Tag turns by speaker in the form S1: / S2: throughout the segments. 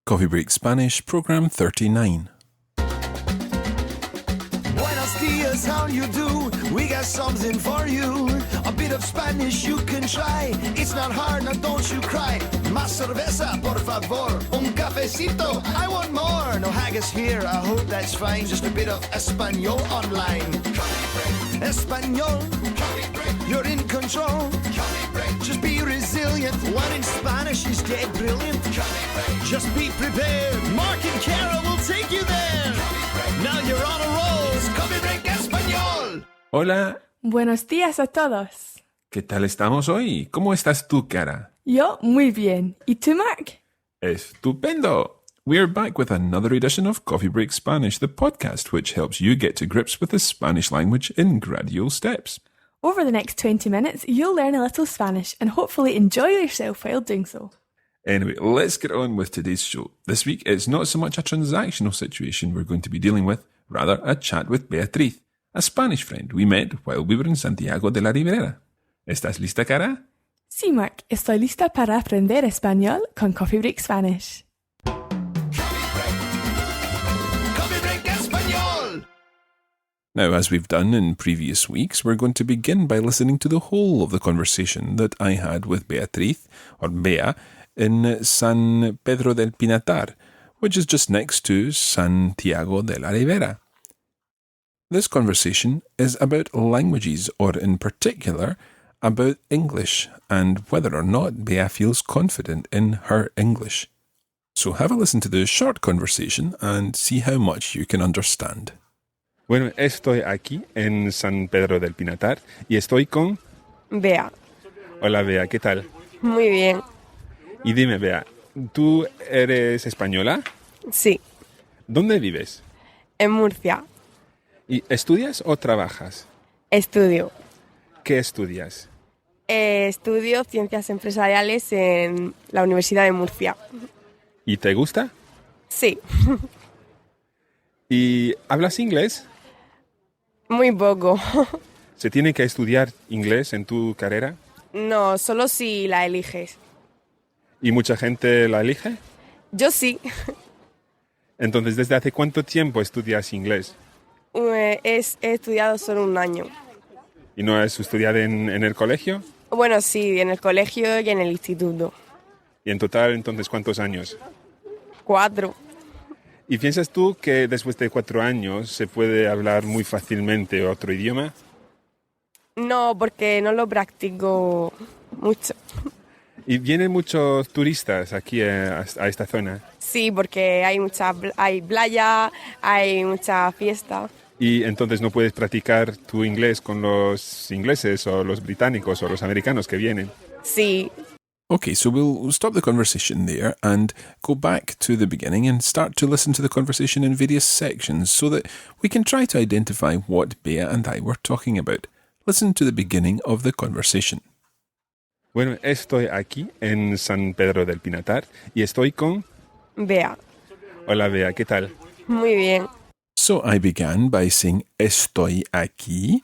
S1: Coffee Break Spanish, Program 39.
S2: Buenos dias, how you do? We got something for you. A bit of Spanish you can try. It's not hard, now don't you cry. Más cerveza, por favor. Un cafecito, I want more. No haggis here, I hope that's fine. Just a bit of Espanol online. Espanol, you're in control. Just be resilient. One in Spanish is dead brilliant. Just be prepared. Mark and Kara will take you there. Now you're on a roll. Coffee Break Español.
S1: Hola,
S3: Buenos días a todos.
S1: ¿qué tal estamos hoy? ¿Cómo estás tú, Cara?
S3: Yo muy bien. ¿Y tú, Mark?
S1: Estupendo! We're back with another edition of Coffee Break Spanish, the podcast which helps you get to grips with the Spanish language in gradual steps.
S3: Over the next 20 minutes, you'll learn a little Spanish and hopefully enjoy yourself while doing so.
S1: Anyway, let's get on with today's show. This week, it's not so much a transactional situation we're going to be dealing with, rather a chat with Beatriz, a Spanish friend we met while we were in Santiago de la Ribera. ¿Estás lista, Cara?
S3: Sí, Mark, estoy lista para aprender español con Coffee Break Spanish.
S2: Coffee Break Español.
S1: Now, as we've done in previous weeks, we're going to begin by listening to the whole of the conversation that I had with Beatriz, or Bea, in San Pedro del Pinatar, which is just next to Santiago de la Ribera. This conversation is about languages, or in particular, about English, and whether or not Bea feels confident in her English. So have a listen to the short conversation and see how much you can understand. Bueno, estoy aquí en San Pedro del Pinatar y estoy con...
S4: Bea.
S1: Hola, Bea, ¿qué tal?
S4: Muy bien.
S1: Y dime, Bea, ¿tú eres española?
S4: Sí.
S1: ¿Dónde vives?
S4: En Murcia.
S1: ¿Y estudias o trabajas?
S4: Estudio.
S1: ¿Qué estudias?
S4: Estudio ciencias empresariales en la Universidad de Murcia.
S1: ¿Y te gusta?
S4: Sí.
S1: ¿Y hablas inglés?
S4: Muy poco.
S1: ¿Se tiene que estudiar inglés en tu carrera?
S4: No, solo si la eliges.
S1: ¿Y mucha gente la elige?
S4: Yo sí.
S1: Entonces, ¿desde hace cuánto tiempo estudias inglés?
S4: He estudiado solo un año.
S1: ¿Y no has estudiado en el colegio?
S4: Bueno, sí, en el colegio y en el instituto.
S1: ¿Y en total, entonces, cuántos años?
S4: 4.
S1: ¿Y piensas tú que después de 4 años se puede hablar muy fácilmente otro idioma?
S4: No, porque no lo practico mucho.
S1: ¿Y vienen muchos turistas aquí a esta zona?
S4: Sí, porque hay playa, hay mucha fiesta.
S1: ¿Y entonces no puedes practicar tu inglés con los ingleses o los británicos o los americanos que vienen?
S4: Sí.
S1: Okay, so we'll stop the conversation there and go back to the beginning and start to listen to the conversation in various sections so that we can try to identify what Bea and I were talking about. Listen to the beginning of the conversation. Bueno, estoy aquí en San Pedro del Pinatar y estoy con...
S4: Bea.
S1: Hola, Bea, ¿qué tal?
S4: Muy bien.
S1: So I began by saying estoy aquí,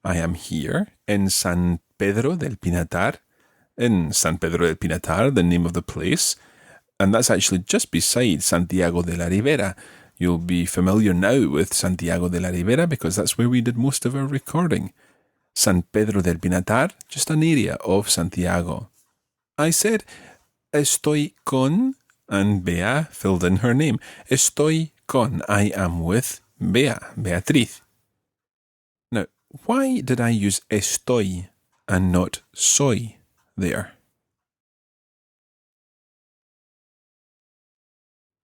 S1: I am here, en San Pedro del Pinatar. In San Pedro del Pinatar, the name of the place, and that's actually just beside Santiago de la Ribera. You'll be familiar now with Santiago de la Ribera because that's where we did most of our recording. San Pedro del Pinatar, just an area of Santiago. I said, estoy con, and Bea filled in her name. Estoy con, I am with Bea, Beatriz. Now, why did I use estoy and not soy there?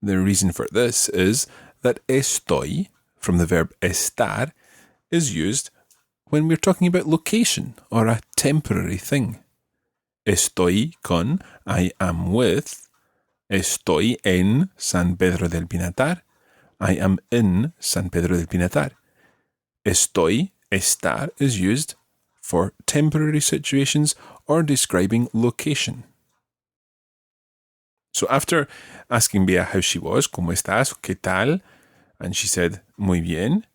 S1: The reason for this is that estoy, from the verb estar, is used when we're talking about location or a temporary thing. Estoy con, I am with. Estoy en San Pedro del Pinatar. I am in San Pedro del Pinatar. Estoy, estar, is used for temporary situations or describing location. So after asking Bea how she was, ¿cómo estás? ¿Qué tal? And she said, muy bien,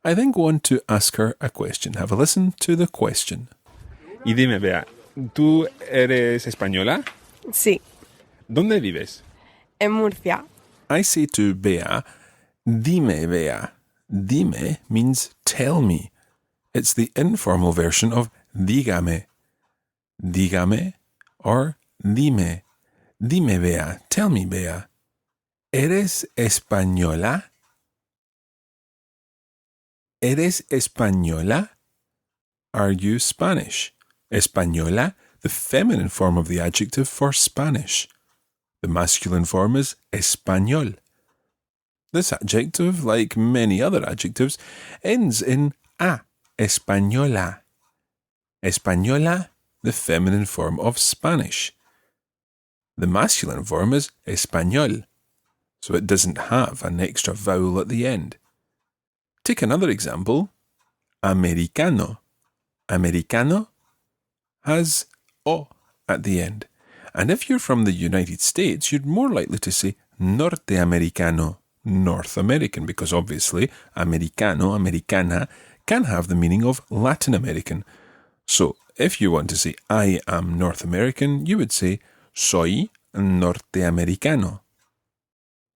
S1: I then go on to ask her a question. Have a listen to the question. Y dime, Bea, ¿tú eres española?
S4: Sí.
S1: ¿Dónde vives?
S4: En Murcia.
S1: I say to Bea, dime, Bea. Dime means tell me. It's the informal version of dígame. Dígame or dime. Dime, Bea. Tell me, Bea. ¿Eres española? ¿Eres española? Are you Spanish? Española, the feminine form of the adjective for Spanish. The masculine form is español. This adjective, like many other adjectives, ends in a, española. Española, the feminine form of Spanish. The masculine form is español, so it doesn't have an extra vowel at the end. Take another example. Americano. Americano has o at the end. And if you're from the United States, you're more likely to say norteamericano, North American, because obviously americano, americana can have the meaning of Latin American. So if you want to say I am North American, you would say soy norteamericano.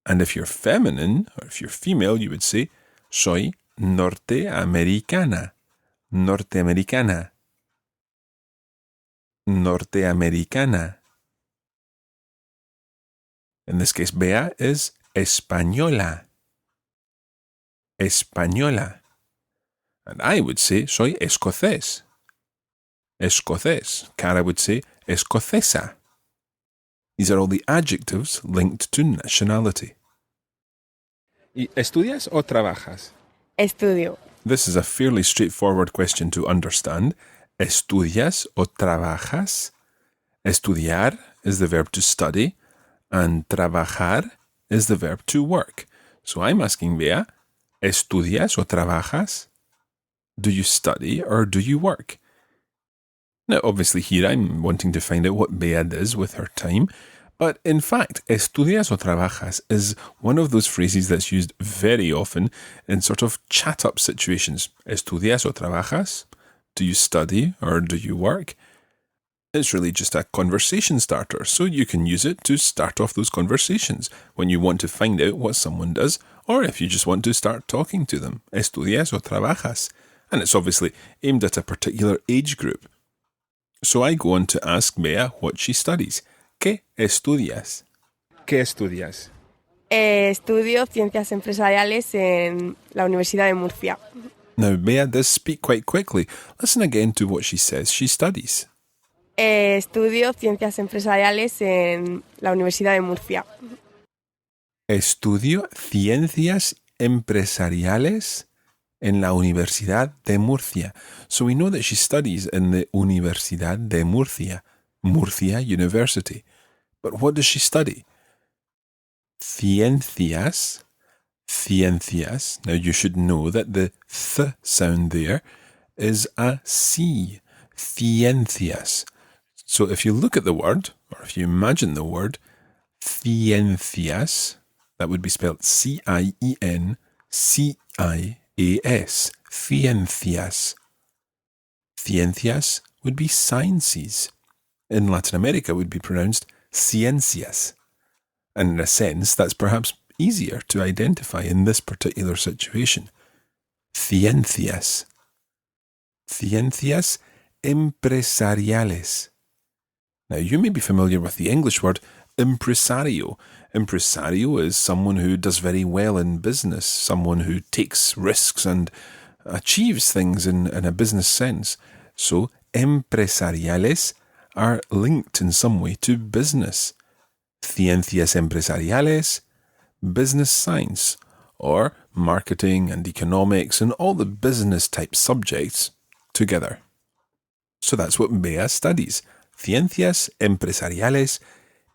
S1: And if you're feminine, or if you're female, you would say soy norteamericana. Norteamericana. Norteamericana. In this case, Bea is española. Española. And I would say soy escocés. Escocés. Cara would say escocesa. These are all the adjectives linked to nationality.
S5: ¿Y estudias o trabajas?
S4: Estudio.
S1: This is a fairly straightforward question to understand. ¿Estudias o trabajas? Estudiar is the verb to study, and trabajar is the verb to work. So I'm asking Bea, ¿estudias o trabajas? Do you study or do you work? Now, obviously here I'm wanting to find out what Bea does with her time, but in fact, ¿estudias o trabajas is one of those phrases that's used very often in sort of chat-up situations. ¿Estudias o trabajas? Do you study or do you work? It's really just a conversation starter, so you can use it to start off those conversations when you want to find out what someone does, or if you just want to start talking to them. ¿Estudias o trabajas? And it's obviously aimed at a particular age group. So I go on to ask Bea what she studies. ¿Qué estudias?
S5: ¿Qué estudias?
S4: Estudio ciencias empresariales en la Universidad de Murcia.
S1: Now, Bea does speak quite quickly. Listen again to what she says she studies.
S4: Estudio ciencias empresariales en la Universidad de Murcia.
S1: Estudio ciencias empresariales en la Universidad de Murcia. So we know that she studies in the Universidad de Murcia, Murcia University. But what does she study? Ciencias. Ciencias. Now you should know that the th sound there is a C. Ciencias. So if you look at the word, or if you imagine the word, ciencias, that would be spelled C-I-E-N-C-I-A-S. Ciencias. Ciencias would be sciences. In Latin America, it would be pronounced ciencias. And in a sense, that's perhaps easier to identify in this particular situation. Ciencias. Ciencias empresariales. Now, you may be familiar with the English word impresario. Impresario is someone who does very well in business, someone who takes risks and achieves things in a business sense. So, empresariales are linked in some way to business. Ciencias empresariales, business science, or marketing and economics and all the business type subjects together. So that's what Bea studies. Ciencias empresariales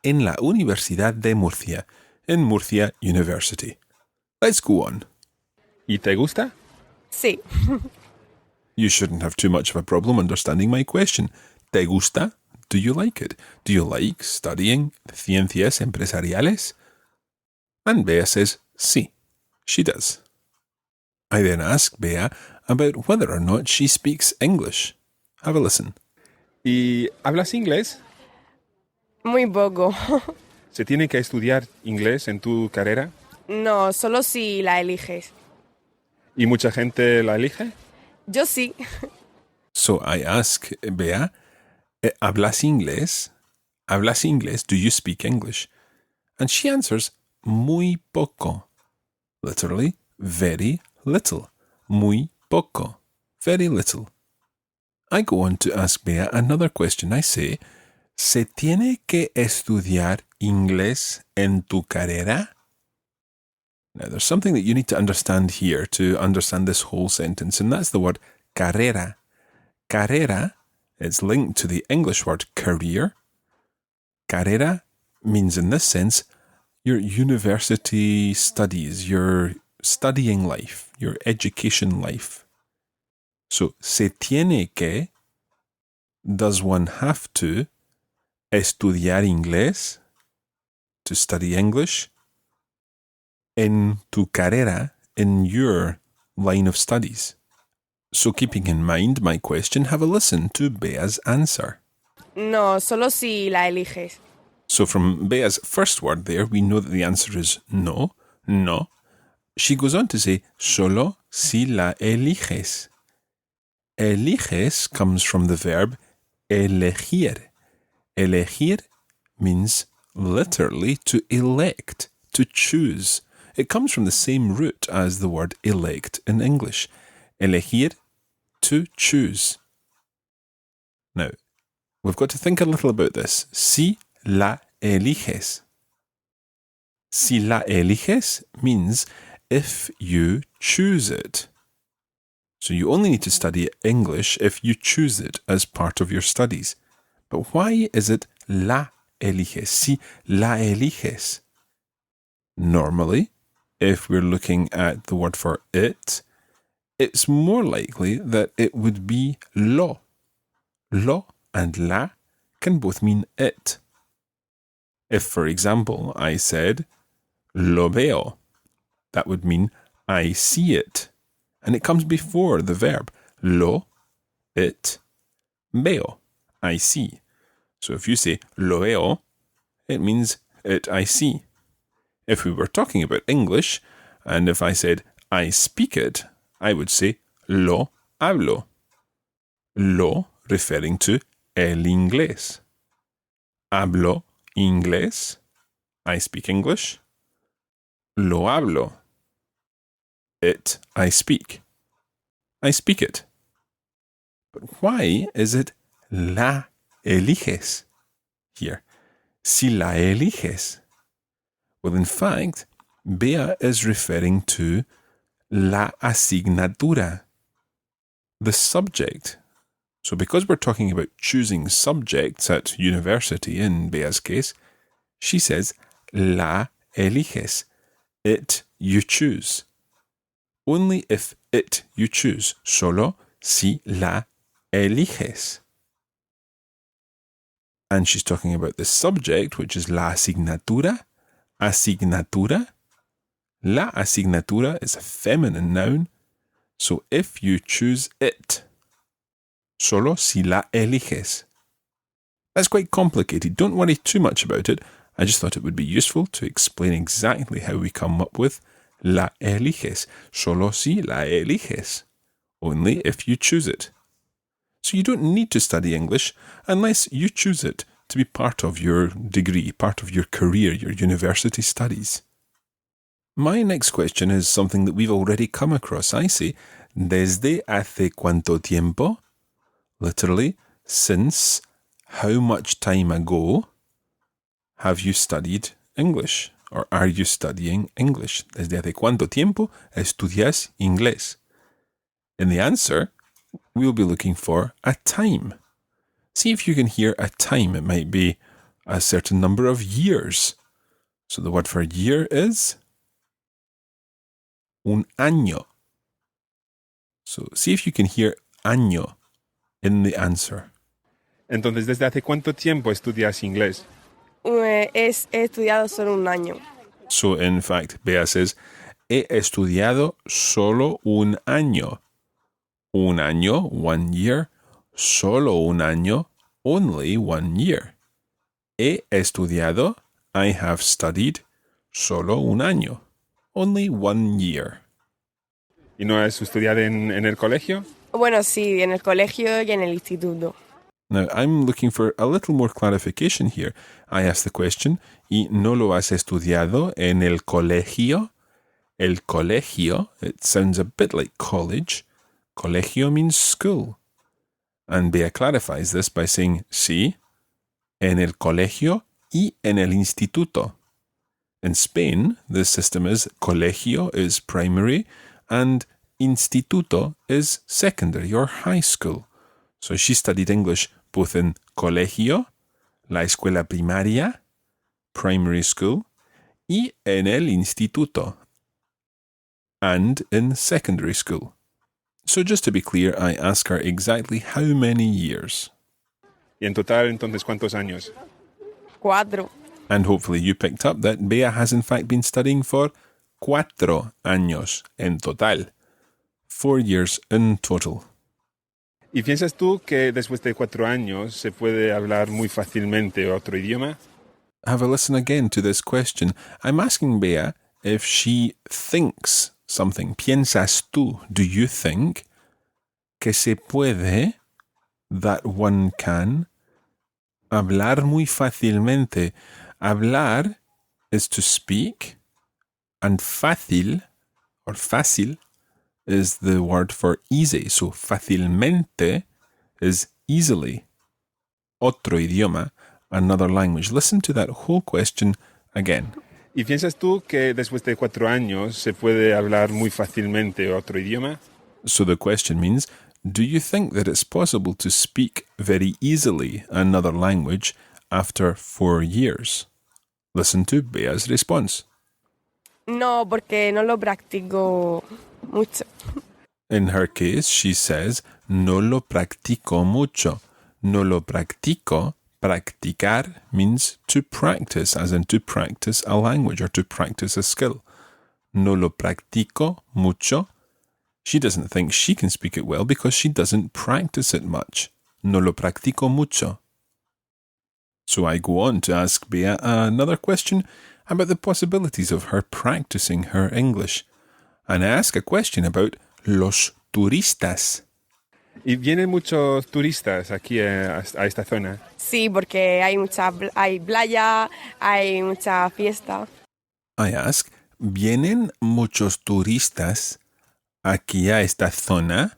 S1: en la Universidad de Murcia, in Murcia University. Let's go on.
S5: ¿Y te gusta?
S4: Sí.
S1: You shouldn't have too much of a problem understanding my question. ¿Te gusta? Do you like it? Do you like studying ciencias empresariales? And Bea says, sí, she does. I then ask Bea about whether or not she speaks English. Have a listen.
S5: ¿Y hablas inglés?
S4: Muy poco.
S5: ¿Se tiene que estudiar inglés en tu carrera?
S4: No, solo si la eliges.
S5: ¿Y mucha gente la elige?
S4: Yo sí.
S1: So I ask Bea, ¿hablas inglés? ¿Hablas inglés? Do you speak English? And she answers, muy poco. Literally, very little. Muy poco. Very little. I go on to ask Bea another question. I say, ¿se tiene que estudiar inglés en tu carrera? Now, there's something that you need to understand here to understand this whole sentence, and that's the word carrera. Carrera is linked to the English word career. Carrera means, in this sense, your university studies, your studying life, your education life. So, se tiene que, does one have to, estudiar inglés, to study English, en tu carrera, in your line of studies. So keeping in mind my question, have a listen to Bea's answer.
S4: No, solo si la eliges.
S1: So from Bea's first word there, we know that the answer is no, no. She goes on to say, solo si la eliges. Eliges comes from the verb elegir. Elegir means literally to elect, to choose. It comes from the same root as the word elect in English. Elegir, to choose. Now, we've got to think a little about this. Si la eliges. Si la eliges means if you choose it. So you only need to study English if you choose it as part of your studies. But why is it la eliges? Si la eliges. Normally, if we're looking at the word for it, it's more likely that it would be lo. Lo and la can both mean it. If, for example, I said lo veo, that would mean I see it. And it comes before the verb. Lo, it, veo, I see. So if you say lo veo, it means it I see. If we were talking about English, and if I said I speak it, I would say lo hablo. Lo referring to el inglés. Hablo inglés. I speak English. Lo hablo. It I speak. I speak it. But why is it la eliges here? Si la eliges. Well, in fact, Bea is referring to la asignatura, the subject. So because we're talking about choosing subjects at university, in Bea's case, she says la eliges, it you choose. Only if it you choose, solo si la eliges. And she's talking about the subject, which is la asignatura. Asignatura. La asignatura is a feminine noun, so if you choose it, solo si la eliges. That's quite complicated. Don't worry too much about it. I just thought it would be useful to explain exactly how we come up with la eliges. Solo si la eliges. Only if you choose it. So you don't need to study English unless you choose it to be part of your degree, part of your career, your university studies. My next question is something that we've already come across. I say, ¿desde hace cuánto tiempo? Literally, since how much time ago have you studied English? Or are you studying English? ¿Desde hace cuánto tiempo estudias inglés? In the answer, we'll be looking for a time. See if you can hear a time. It might be a certain number of years. So the word for year is un año. So see if you can hear año in the answer.
S5: Entonces, ¿desde hace cuánto tiempo estudias inglés?
S4: He estudiado solo un año.
S1: So in fact, Bea says, he estudiado solo un año. Un año, 1 year. Solo un año, only 1 year. He estudiado, I have studied solo un año. Only 1 year.
S5: ¿Y no has estudiado en el colegio?
S4: Bueno, sí, en el colegio y en el instituto.
S1: Now, I'm looking for a little more clarification here. I asked the question, ¿y no lo has estudiado en el colegio? El colegio, it sounds a bit like college. Colegio means school. And Bea clarifies this by saying, sí, en el colegio y en el instituto. In Spain, the system is colegio is primary and instituto is secondary or high school. So she studied English both in colegio, la escuela primaria, primary school, y en el instituto, and in secondary school. So just to be clear, I ask her exactly how many years.
S5: Y en total, entonces, ¿cuántos años?
S4: 4.
S1: And hopefully you picked up that Bea has in fact been studying for 4 años en total. 4 years in total.
S5: ¿Y piensas tú que después de 4 años se puede hablar muy fácilmente otro idioma?
S1: Have a listen again to this question. I'm asking Bea if she thinks something. ¿Piensas tú? Do you think que se puede, that one can, hablar muy fácilmente? Hablar is to speak, and fácil, or fácil, is the word for easy. So fácilmente is easily. Otro idioma, another language. Listen to that whole question again.
S5: ¿Y piensas tú que después de 4 años se puede hablar muy fácilmente otro idioma?
S1: So the question means, do you think that it's possible to speak very easily another language after 4 years? Listen to Bea's response.
S4: No, porque no lo practico mucho.
S1: In her case, she says, no lo practico mucho. No lo practico. Practicar means to practice, as in to practice a language or to practice a skill. No lo practico mucho. She doesn't think she can speak it well because she doesn't practice it much. No lo practico mucho. So I go on to ask Bea another question about the possibilities of her practicing her English. And I ask a question about los turistas.
S5: ¿Y vienen muchos turistas aquí a esta zona?
S4: Sí, porque hay playa, hay mucha fiesta.
S1: I ask, ¿vienen muchos turistas aquí a esta zona?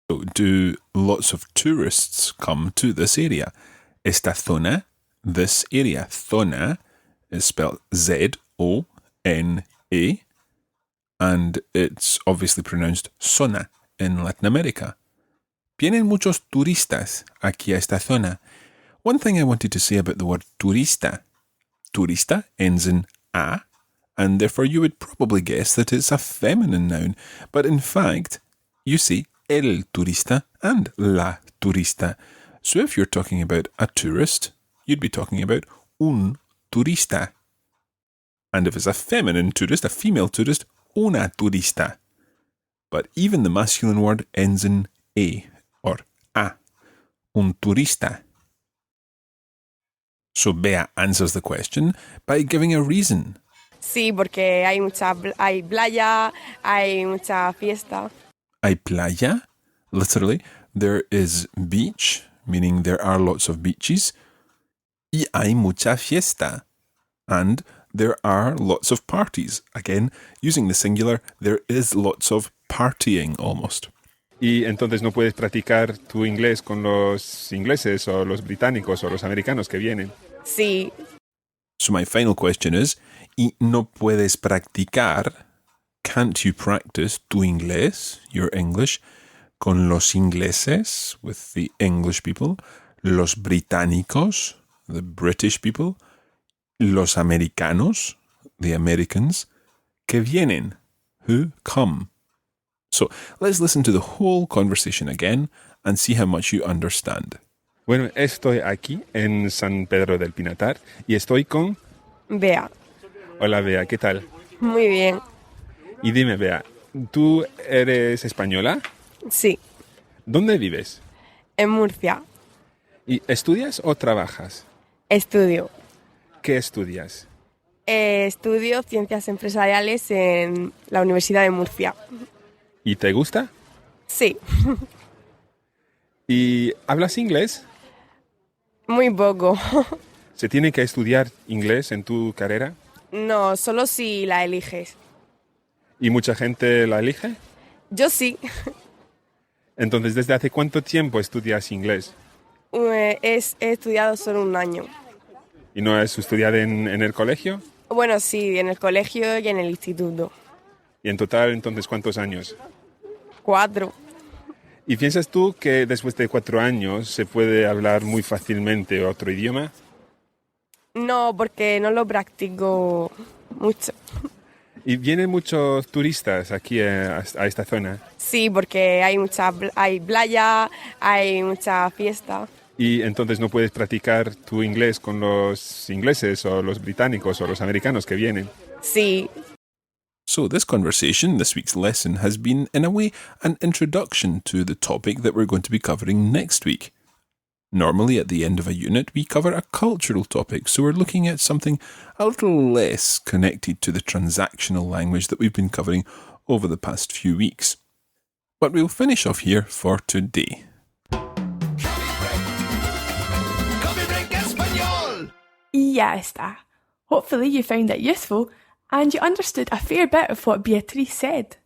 S1: So do lots of tourists come to this area? Esta zona, this area. Zona is spelled Z-O-N-A, and it's obviously pronounced zona in Latin America. Vienen muchos turistas aquí a esta zona. One thing I wanted to say about the word turista. Turista ends in a, and therefore you would probably guess that it's a feminine noun. But in fact, you say el turista and la turista. So if you're talking about a tourist, you'd be talking about un turista. And if it's a feminine tourist, a female tourist, una turista. But even the masculine word ends in a or a. Un turista. So Bea answers the question by giving a reason.
S4: Sí, porque hay playa, hay mucha fiesta.
S1: Hay playa, literally, there is beach, meaning there are lots of beaches. Y hay mucha fiesta, and there are lots of parties. Again, using the singular, there is lots of partying almost.
S5: Y entonces no puedes practicar tu inglés con los ingleses o los británicos o los americanos que vienen.
S4: Sí,
S1: So my final question is, ¿y no puedes practicar? Can't you practice tu inglés, your English, con los ingleses, with the English people, los británicos, the British people, los americanos, the Americans, que vienen, who come? So let's listen to the whole conversation again and see how much you understand.
S5: Bueno, estoy aquí en San Pedro del Pinatar y estoy con...
S4: Bea.
S5: Hola, Bea, ¿qué tal?
S4: Muy bien.
S5: Y dime, Bea, ¿tú eres española?
S4: Sí,
S5: ¿Dónde vives?
S4: en Murcia.
S5: ¿Y estudias o trabajas?
S4: Estudio.
S5: ¿Qué estudias?
S4: Estudio ciencias empresariales en la Universidad de Murcia.
S5: ¿Y te gusta?
S4: Sí,
S5: ¿Y hablas inglés?
S4: muy poco.
S5: ¿Se tiene que estudiar inglés en tu carrera?
S4: No, solo si la eliges.
S5: ¿Y mucha gente la elige?
S4: Yo sí.
S5: Entonces, ¿desde hace cuánto tiempo estudias inglés?
S4: He estudiado solo un año.
S5: ¿Y no has estudiado en el colegio?
S4: Bueno, sí, en el colegio y en el instituto.
S5: ¿Y en total, entonces, cuántos años?
S4: 4.
S5: ¿Y piensas tú que después de 4 años se puede hablar muy fácilmente otro idioma?
S4: No, porque no lo practico mucho.
S5: ¿Y vienen muchos turistas aquí a esta zona?
S4: Sí, porque hay playa, hay mucha fiesta.
S5: ¿Y entonces no puedes practicar tu inglés con los ingleses o los británicos o los americanos que vienen?
S4: Sí,
S1: So this conversation, this week's lesson, has been, in a way, an introduction to the topic that we're going to be covering next week. Normally, at the end of a unit, we cover a cultural topic, so we're looking at something a little less connected to the transactional language that we've been covering over the past few weeks. But we'll finish off here for today.
S2: Coffee break español.
S3: Ya está. Hopefully you found it useful and you understood a fair bit of what Beatrice said.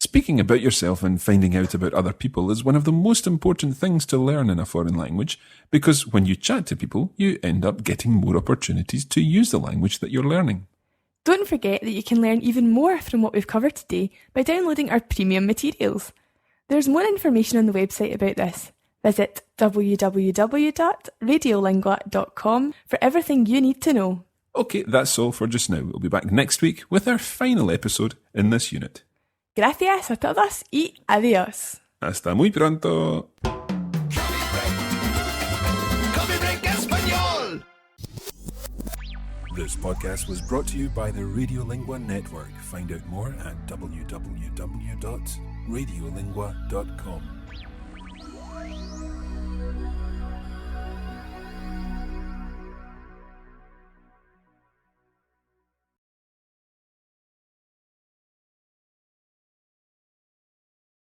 S1: Speaking about yourself and finding out about other people is one of the most important things to learn in a foreign language, because when you chat to people, you end up getting more opportunities to use the language that you're learning.
S3: Don't forget that you can learn even more from what we've covered today by downloading our premium materials. There's more information on the website about this. Visit www.radiolingua.com for everything you need to know.
S1: Okay, that's all for just now. We'll be back next week with our final episode in this unit.
S3: Gracias a todos y adiós.
S1: Hasta muy pronto.
S2: Coffee break español.
S1: This podcast was brought to you by the Radiolingua Network. Find out more at www.radiolingua.com.